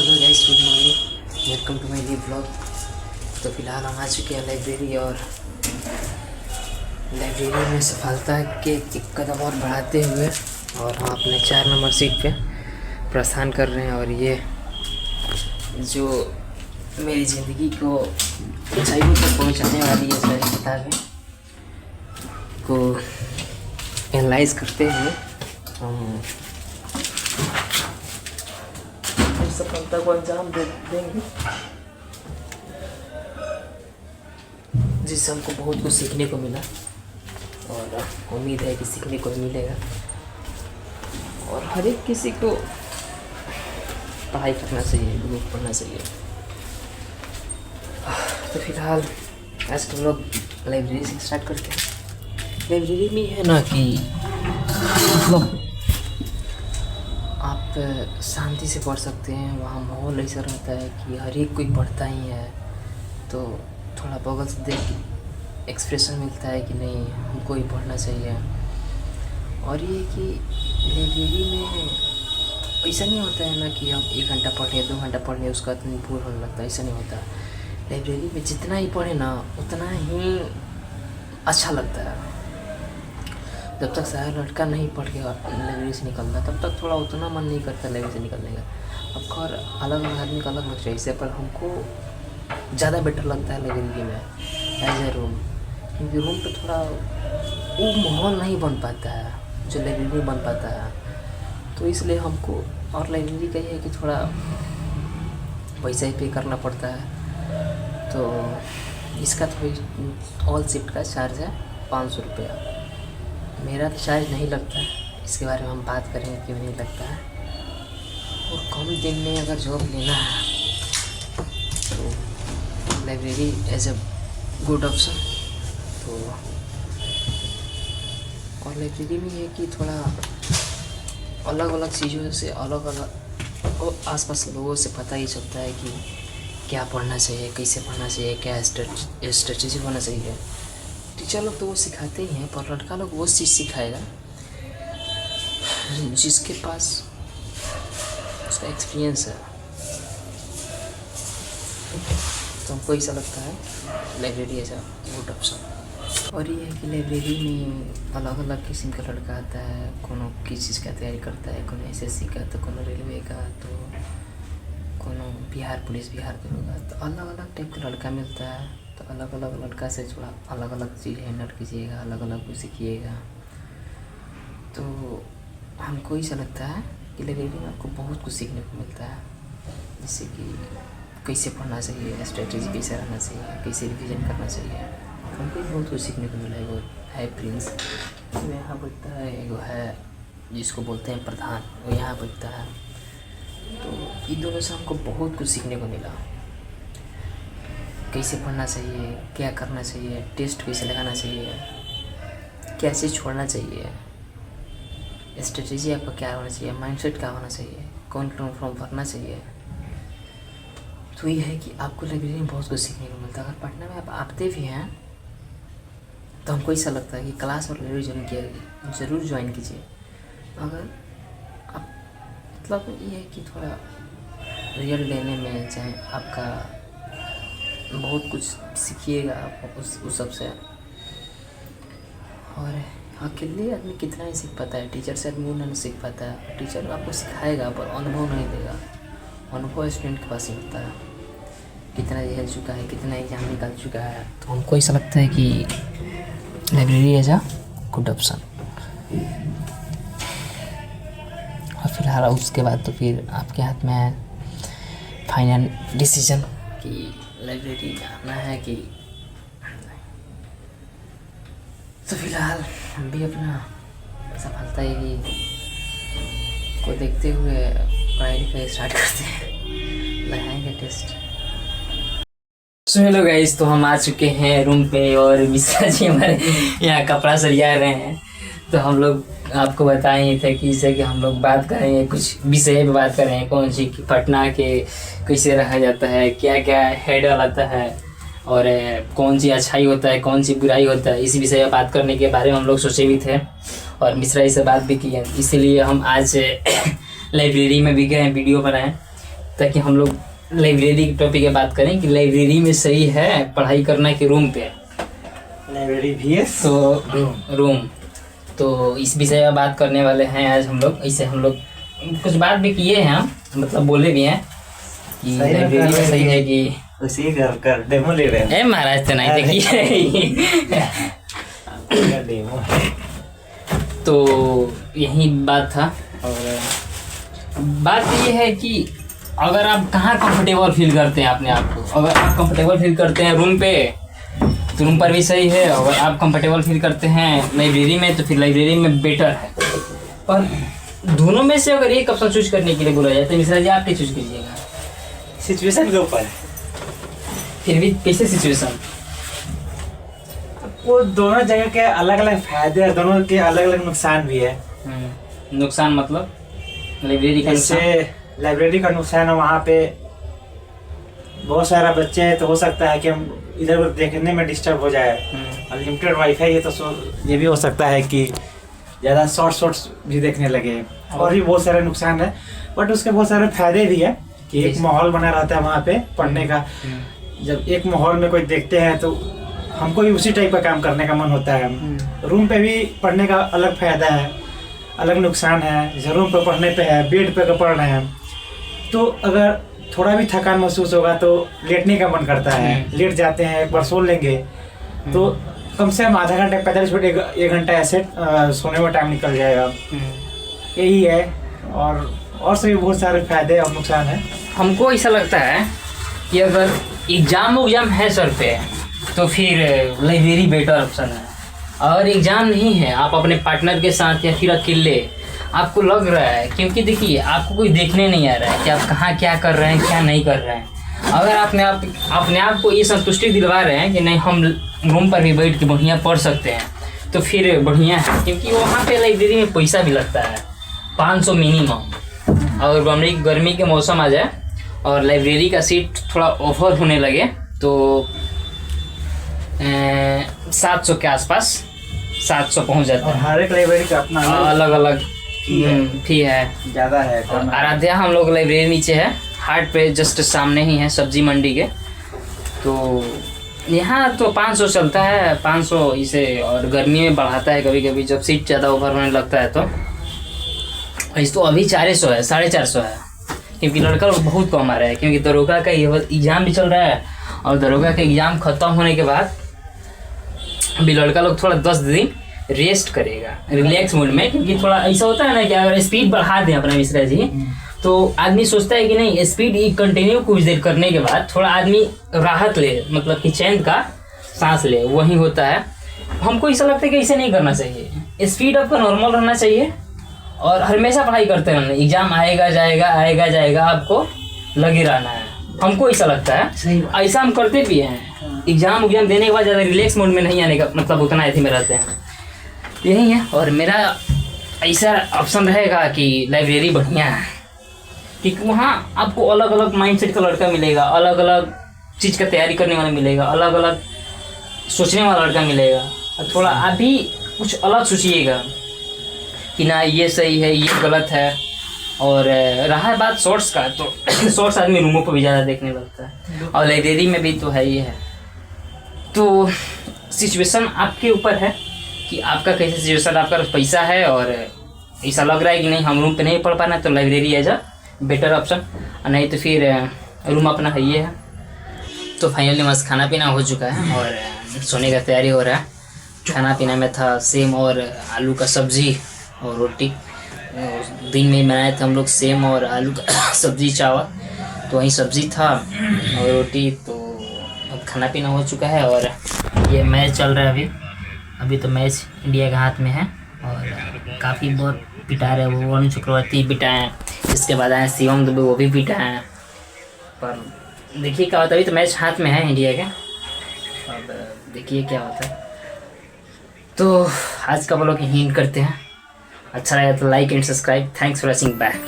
Hello guys, good morning, welcome to my new blog. तो फिलहाल हम आ चुके हैं लाइब्रेरी और लाइब्रेरी में सफलता के एक कदम और बढ़ाते हुए और हम अपने 4 नंबर सीट पे प्रस्थान कर रहे हैं। और ये जो मेरी ज़िंदगी को ऊंचाइयों तक पहुंचाने वाली है सारी किताबें को एनालाइज करते हुए हम सफलता को अंजाम देंगे, जिससे हमको बहुत कुछ सीखने को मिला और उम्मीद है कि सीखने को मिलेगा। और हर एक किसी को पढ़ाई करना चाहिए, बुक पढ़ना चाहिए। तो फिलहाल आज के लोग लाइब्रेरी से स्टार्ट करते हैं। लाइब्रेरी में है ना कि मतलब आप शांति से पढ़ सकते हैं। वहाँ माहौल ऐसा रहता है कि हर एक कोई पढ़ता ही है, तो थोड़ा बगल से देख के एक्सप्रेशन मिलता है कि नहीं, हमको ही पढ़ना चाहिए। और ये कि लाइब्रेरी में ऐसा नहीं होता है ना कि हम 1 घंटा पढ़ लें, 2 घंटा पढ़ लें, उसका इतना बोर होने लगता है। ऐसा नहीं होता। लाइब्रेरी में जितना ही पढ़े ना उतना ही अच्छा लगता है। जब तक सारा लड़का नहीं पढ़ के लाइब्रेरी से निकलता तब तक थोड़ा उतना मन नहीं करता लाइब्रेरी से निकलने का। अब खैर अलग अलग आदमी का अलग अलग चॉइस है, पर हमको ज़्यादा बेटर लगता है लाइब्रेरी में एज ए रूम, क्योंकि रूम पे थोड़ा वो माहौल नहीं बन पाता है जो लाइब्रेरी में बन पाता है। तो इसलिए हमको और लाइब्रेरी का ये है कि थोड़ा पैसा ही पे करना पड़ता है। तो इसका थोड़ी ऑल शिफ्ट का चार्ज है 500 रुपया। मेरा तो चार्ज नहीं लगता है, इसके बारे में हम बात करेंगे क्यों नहीं लगता है। और कम दिन में अगर जॉब लेना है तो library as a good option. तो और लाइब्रेरी में ये कि थोड़ा अलग अलग चीज़ों से अलग अलग और आसपास लोगों से पता ही चलता है कि क्या पढ़ना चाहिए, कैसे पढ़ना चाहिए, क्या स्ट्रेटेजी होना चाहिए। टीचर लोग तो वो सिखाते ही हैं, पर लड़का लोग वो चीज़ सिखाएगा जिसके पास उसका एक्सपीरियंस है। तो हमको ऐसा लगता है library as a good option. और ये है कि लाइब्रेरी में अलग अलग किस्म का लड़का आता है। कोनो किस चीज़ का तैयारी करता है, कोनो SSC का, तो कोनो रेलवे का, तो कोनो बिहार पुलिस, बिहार दरोगा। तो अलग अलग टाइप का लड़का मिलता है। तो अलग अलग लड़का से थोड़ा अलग अलग चीज़ हैंडल कीजिएगा, अलग अलग कुछ सीखिएगा। तो हमको ऐसा लगता है कि लाइब्रेरी में आपको बहुत कुछ सीखने को मिलता है, जैसे कि कैसे पढ़ना चाहिए, स्ट्रेटेजी कैसे रहना चाहिए, कैसे रिवीजन करना चाहिए। हमको बहुत कुछ सीखने को मिला है। वो है प्रिंस, वो यहाँ बैठता है, वो है जिसको बोलते हैं प्रधान, वो यहाँ बैठता है। तो इन दोनों से हमको बहुत कुछ सीखने को मिला। कैसे पढ़ना चाहिए, क्या करना चाहिए, टेस्ट कैसे लगाना चाहिए, कैसे छोड़ना चाहिए, स्ट्रेटेजी आपका क्या होना चाहिए, माइंडसेट क्या होना चाहिए, कौन फॉर्म भरना चाहिए। तो ये है कि आपको लाइब्रेरी में बहुत कुछ सीखने को मिलता है। अगर पढ़ने में आप आते भी हैं तो हमको ऐसा लगता है कि क्लास और लाइब्रेरी ज़रूर ज्वाइन कीजिए। अगर आप मतलब ये है कि थोड़ा रिजल्ट लेने में चाहे आपका बहुत कुछ सीखिएगा आप उस सब से। और अकेले आदमी कितना ही सीख पाता है, टीचर से आदमी नहीं सीख पाता है। टीचर आपको सिखाएगा पर अनुभव नहीं देगा। अनुभव स्टूडेंट के पास ही होता है, कितना झेल चुका है, कितना एग्जाम निकाल चुका है। तो हमको ऐसा लगता है कि library as a good option. और फिलहाल उसके बाद तो फिर आपके हाथ में है फाइनल डिसीजन कि लाइब्रेरी जाना है कि। तो फिलहाल हम भी अपना सफलता ही को देखते हुए पढ़ाई लिखाई स्टार्ट करते हैं, लगाएंगे टेस्ट। सो हेलो गाइस, तो हम आ चुके हैं रूम पे और मिश्रा जी हमारे यहाँ कपड़ा सरिया रहे हैं। तो हम लोग आपको बताए थे कि जैसे कि हम लोग बात करेंगे, कुछ विषय पे बात करेंगे, कौन सी कि पटना के कैसे रहा जाता है, क्या क्या हेडल आता है, और कौन सी अच्छाई होता है, कौन सी बुराई होता है। इस विषय में बात करने के बारे में हम लोग सोचे भी थे और मिश्रा जी से बात भी की है। इसीलिए हम आज लाइब्रेरी में भी गए, वीडियो बनाए। ताकि हम लोग लाइब्रेरी के टॉपिक पे बात करें कि लाइब्रेरी में सही है पढ़ाई करना कि रूम पे। लाइब्रेरी भी तो रूम, तो इस विषय में बात करने वाले हैं आज हम लोग। इससे हम लोग कुछ बात भी किए हैं, हम मतलब बोले भी हैं कि लाइब्रेरी में सही है कि उसी घर का डेमो ले रहे हैं। महाराज तो नहीं देखिए। डेमो तो यही बात था। और बात ये है कि अगर आप कहाँ कंफर्टेबल फील करते हैं अपने आप को, अगर आप कंफर्टेबल फील करते हैं रूम पे तो रूम पर भी सही है, अगर आप कंफर्टेबल फील करते हैं लाइब्रेरी में तो फिर लाइब्रेरी में बेटर है। पर दोनों में से अगर एक ऑप्शन चूज करने के लिए बोला जाए तो मिश्रा जी आप क्या चूज कीजिएगा? सिचुएशन के ऊपर। फिर भी कैसे सिचुएशन? वो दोनों जगह के अलग अलग फायदे हैं, दोनों के अलग अलग नुकसान भी है। नुकसान मतलब लाइब्रेरी का जैसे लाइब्रेरी का नुकसान है, वहाँ पे बहुत सारा बच्चे हैं तो हो सकता है कि हम इधर उधर देखने में डिस्टर्ब हो जाए। अनलिमिटेड वाईफाई है तो ये भी हो सकता है कि ज़्यादा शॉर्ट्स भी देखने लगे, और भी बहुत सारे नुकसान है। बट उसके बहुत सारे फायदे भी है कि एक माहौल बना रहता है वहाँ पे पढ़ने का। जब एक माहौल में कोई देखते हैं तो हमको भी उसी टाइप का काम करने का मन होता है। रूम पे भी पढ़ने का अलग फायदा है, अलग नुकसान है। जैसे रूम पे पढ़ने पे है, बेड पे पढ़ रहे हैं तो अगर थोड़ा भी थकान महसूस होगा तो लेटने का मन करता है, लेट जाते हैं, एक बार सो लेंगे तो कम से कम आधा घंटा 45 मिनट एक घंटा ऐसे सोने में टाइम निकल जाएगा। यही है, और से भी बहुत सारे फायदे और नुकसान है। हमको ऐसा लगता है कि अगर एग्जाम है सर पे तो फिर लाइब्रेरी बेटर ऑप्शन है। और एग्जाम नहीं है, आप अपने पार्टनर के साथ या फिर अकेले आपको लग रहा है, क्योंकि देखिए आपको कोई देखने नहीं आ रहा है कि आप कहाँ क्या कर रहे हैं क्या नहीं कर रहे हैं। अगर अपने आप को ये संतुष्टि दिलवा रहे हैं कि नहीं हम रूम पर भी बैठ के बढ़िया पढ़ सकते हैं तो फिर बढ़िया है। क्योंकि वहाँ पे लाइब्रेरी में पैसा भी लगता है 500 मिनिमम। और गर्मी के मौसम आ जाए और लाइब्रेरी का सीट थोड़ा ओवर होने लगे तो 700 के आसपास 700 पहुँच जाता है। हर एक लाइब्रेरी का अपना अलग अलग फी है, ज़्यादा है। आराध्या हम लोग लाइब्रेरी नीचे है, हाट पे जस्ट सामने ही है सब्जी मंडी के। तो यहाँ तो 500 चलता है, 500 इसे। और गर्मी में बढ़ाता है कभी कभी जब सीट ज़्यादा ओवर होने लगता है तो इस तो अभी 400 है, 450 है। क्योंकि लड़का लोग बहुत कम आ रहा है, क्योंकि दरोगा का एग्ज़ाम भी चल रहा है। और दरोगा का एग्ज़ाम ख़त्म होने के बाद अभी लड़का लोग थोड़ा 10 दिन रेस्ट करेगा रिलैक्स मोड में। क्योंकि थोड़ा ऐसा होता है ना कि अगर स्पीड बढ़ा दें अपना मिश्रा जी तो आदमी सोचता है कि नहीं स्पीड कंटिन्यू कुछ देर करने के बाद थोड़ा आदमी राहत ले, मतलब कि चैन का सांस ले, वही होता है। हमको ऐसा लगता है कि ऐसे नहीं करना चाहिए, स्पीड आपका नॉर्मल रहना चाहिए और हमेशा पढ़ाई करते रहना। एग्जाम आएगा जाएगा आपको लगे रहना है, हमको ऐसा लगता है। ऐसा हम करते भी हैं, एग्जाम देने के बाद ज़्यादा रिलैक्स मोड में नहीं आने का मतलब उतना ऐसे में रहते हैं। यही है। और मेरा ऐसा ऑप्शन रहेगा कि लाइब्रेरी बढ़िया है, क्योंकि वहाँ आपको अलग अलग माइंडसेट का लड़का मिलेगा, अलग अलग चीज़ का तैयारी करने वाला मिलेगा, अलग अलग सोचने वाला लड़का मिलेगा। और थोड़ा आप भी कुछ अलग सोचिएगा कि ना ये सही है ये गलत है। और रहा बात शॉर्ट्स का, तो शॉर्ट्स आदमी रूमों पर भी ज़्यादा देखने लगता है और लाइब्रेरी में भी तो है ही है। तो सिचुएशन आपके ऊपर है कि आपका कैसे सिचुएशन, आपका पैसा है और ऐसा लग रहा है कि नहीं हम रूम पे नहीं पढ़ पाना तो library as a better option, नहीं तो फिर रूम अपना है ही है। तो फाइनली मस्त खाना पीना हो चुका है और सोने का तैयारी हो रहा है। खाना पीना में था सेम और आलू का सब्ज़ी और रोटी। दिन में बनाए थे हम लोग सेम और आलू का सब्ज़ी चावल, तो वहीं सब्ज़ी था और रोटी। तो अब खाना पीना हो चुका है और ये मैच चल रहा है अभी तो मैच इंडिया के हाथ में है और काफ़ी बहुत पिटा रहे वो वरुण चक्रवर्ती पिटा है, इसके बाद आए शिवम दुबे वो भी पिटा है। पर देखिए क्या होता है, अभी तो मैच हाथ में है इंडिया के, अब देखिए क्या होता है। तो आज का ब्लॉग यहीं करते हैं, अच्छा लगा तो like and subscribe. Thanks for watching, bye.